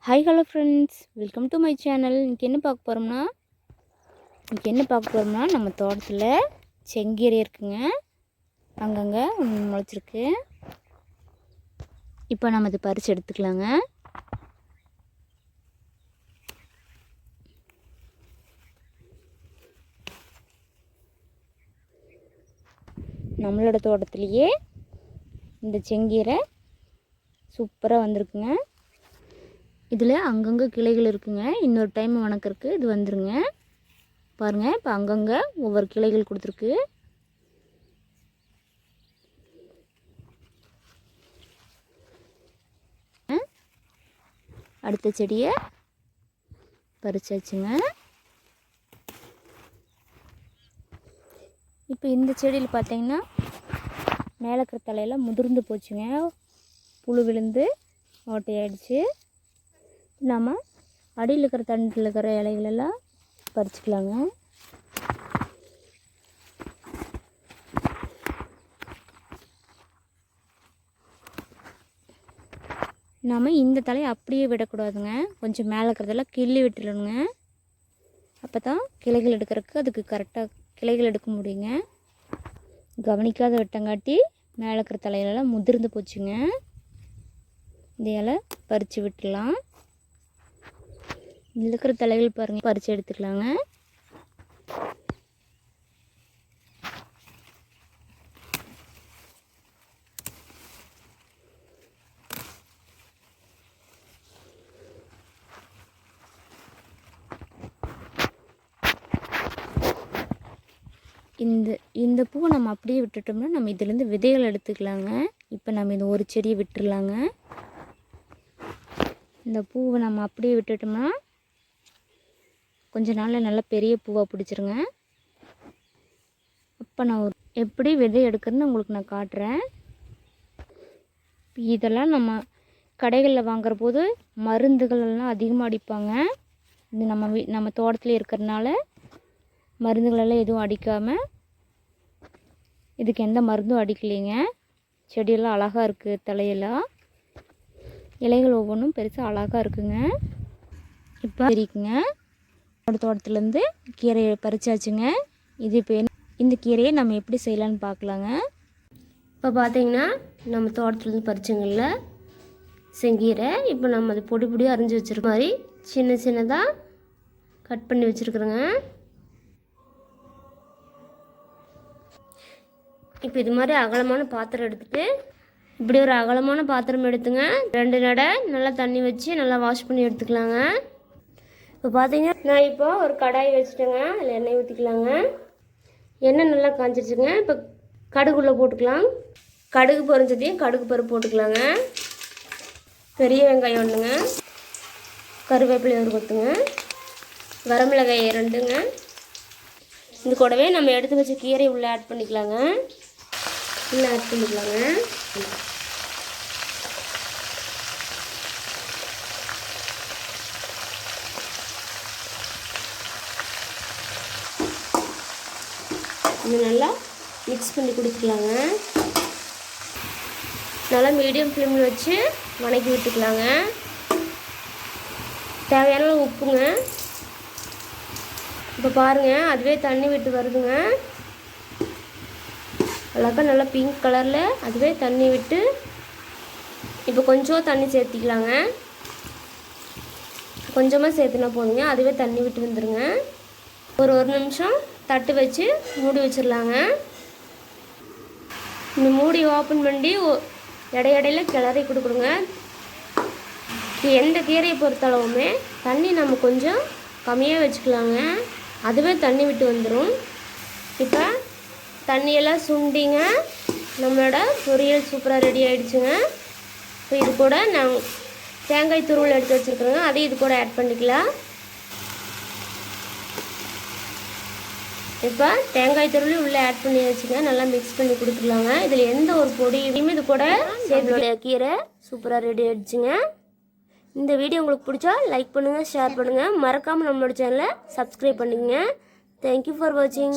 Hi hello friends, welcome to my channel. இன்றைக்கி என்ன பார்க்க போகிறோம்னா நம்ம தோட்டத்தில் செங்கீரை இருக்குங்க. அங்கங்கே முளைச்சிருக்கு. இப்போ நம்ம இதை பறித்து எடுத்துக்கலாங்க. நம்மளோட தோட்டத்திலேயே இந்த செங்கீரை சூப்பராக வந்திருக்குங்க. இதில் அங்கங்கே கிளைகள் இருக்குங்க. இன்னொரு டைம் வணக்கருக்கு இது வந்துருங்க. பாருங்கள், இப்போ அங்கங்கே ஒவ்வொரு கிளைகள் கொடுத்துருக்கு. அடுத்த செடியை பறிச்சாச்சுங்க. இப்போ இந்த செடியில் பார்த்தீங்கன்னா மேலே இருக்கிற தலையெல்லாம் முதிர்ந்து போச்சுங்க. புழு விழுந்து ஓட்டையாயிடுச்சு. நம்ம அடியில் இருக்கிற தண்டில் இருக்கிற இலைகளெல்லாம் பறிச்சுக்கலாங்க. நம்ம இந்த தலையை அப்படியே விடக்கூடாதுங்க. கொஞ்சம் மேலே இருக்கிறதெல்லாம் கிள்ளி விட்டுடணுங்க. அப்போ தான் கிளைகள் எடுக்கிறதுக்கு அதுக்கு கரெக்டாக கிளைகள் எடுக்க முடியுங்க. கவனிக்காத விட்டங்காட்டி மேலே இருக்கிற தலையிலெல்லாம் முதிர்ந்து போச்சுங்க. இந்த இலை பறித்து விட்டுடலாம். இதில் இருக்கிற தலைகள் பாருங்கள், பறித்து எடுத்துக்கலாங்க. இந்த பூவை நம்ம அப்படியே விட்டுட்டோம்னா நம்ம இதிலேருந்து விதைகள் எடுத்துக்கலாங்க. இப்போ நம்ம இது ஒரு செடியை விட்டுடலாங்க. இந்த பூவை நம்ம அப்படியே விட்டுட்டோம்னா கொஞ்ச நாளில் நல்லா பெரிய பூவாக பிடிச்சிருங்க. அப்போ நான் எப்படி விதை எடுக்கிறேன்னு உங்களுக்கு நான் காட்டுறேன். இதெல்லாம் நம்ம கடைகளில் வாங்குற போது மருந்துகளெல்லாம் அதிகமாக அடிப்பாங்க. இது நம்ம தோட்டத்தில் இருக்கிறதுனால மருந்துகளெல்லாம் எதுவும் அடிக்காமல், இதுக்கு எந்த மருந்தும் அடிக்கலைங்க. செடியெல்லாம் அழகாக இருக்குது. தலையெல்லாம் இலைகள் ஒவ்வொன்றும் பெருசாக அழகாக இருக்குங்க. இப்போ இருக்குங்க, தோட்டத்துலேருந்து கீரையை பறிச்சாச்சுங்க. இது இப்போ இந்த கீரையை நம்ம எப்படி செய்யலான்னு பார்க்கலாங்க. இப்போ பார்த்தீங்கன்னா நம்ம தோட்டத்துலேருந்து பறிச்சங்கள்ல செங்கீரை இப்போ நம்ம அதை பொடி பொடியாக அரிஞ்சு வச்சுருக்க மாதிரி சின்ன சின்னதாக கட் பண்ணி வச்சுருக்குறோங்க. இப்போ இது மாதிரி அகலமான பாத்திரம் எடுத்துகிட்டு இப்படி ஒரு அகலமான பாத்திரம் எடுத்துங்க. 2 நடை நல்லா தண்ணி வச்சு நல்லா வாஷ் பண்ணி எடுத்துக்கலாங்க. இப்போ பார்த்தீங்கன்னா நான் இப்போ ஒரு கடாய் வச்சுட்டேங்க. அதில் எண்ணெய் ஊற்றிக்கலாங்க. எண்ணெய் நல்லா காஞ்சிருச்சுங்க. இப்போ கடுகுள்ளே போட்டுக்கலாம். கடுகு பொரிஞ்சதையும் கடுகு பருப்பு போட்டுக்கலாங்க. பெரிய வெங்காயம் 1ங்க, கருவேப்பிலை 1 கொத்துங்க, வரமிளகாய் 2ங்க. இது கூடவே நம்ம எடுத்து வச்ச கீரை உள்ளே ஆட் பண்ணிக்கலாங்க. உள்ளே ஆட் பண்ணிக்கலாங்க. இது நல்லா மிக்ஸ் பண்ணி கொடுத்துக்கலாங்க. நல்லா மீடியம் ஃப்ளேமில் வச்சு வதக்கி விட்டுக்கலாங்க. தேவையான உப்புங்க. இப்போ பாருங்கள், அதுவே தண்ணி விட்டு வருதுங்க. அழகாக நல்லா பிங்க் கலரில் அதுவே தண்ணி விட்டு இப்போ கொஞ்சம் தண்ணி சேர்த்திக்கலாங்க. கொஞ்சமாக சேர்த்துனா போதுங்க. அதுவே தண்ணி விட்டு வந்துடுங்க. ஒரு நிமிஷம் தட்டு வச்சு மூடி வச்சிடலாங்க. இந்த மூடி ஓப்பன் பண்ணி இடையில கிளறி கொடுக்குறோங்க. எந்த கீரையை பொறுத்தளவுமே தண்ணி நம்ம கொஞ்சம் கம்மியாக வச்சுக்கலாங்க. அதுவே தண்ணி விட்டு வந்துடும். இப்போ தண்ணியெல்லாம் சுண்டிங்க. நம்மளோட பொரியல் சூப்பராக ரெடி ஆகிடுச்சுங்க. இப்போ இது கூட நான் தேங்காய் துருவல் எடுத்து வச்சுருக்குறேங்க. அதையும் இது கூட ஆட் பண்ணிக்கலாம். இப்போ தேங்காய் துருளி உள்ளே ஆட் பண்ணி வச்சுங்க. நல்லா மிக்ஸ் பண்ணி கொடுத்துக்கலாங்க. இதில் எந்த ஒரு பொடியும் இது கூட சேர்த்து கீரை சூப்பராக ரெடி ஆகிடுச்சுங்க. இந்த வீடியோ உங்களுக்கு பிடிச்சா லைக் பண்ணுங்கள், ஷேர் பண்ணுங்கள். மறக்காமல் நம்மளோட சேனலை சப்ஸ்கிரைப் பண்ணிக்கங்க. தேங்க்யூ ஃபார் வாட்சிங்.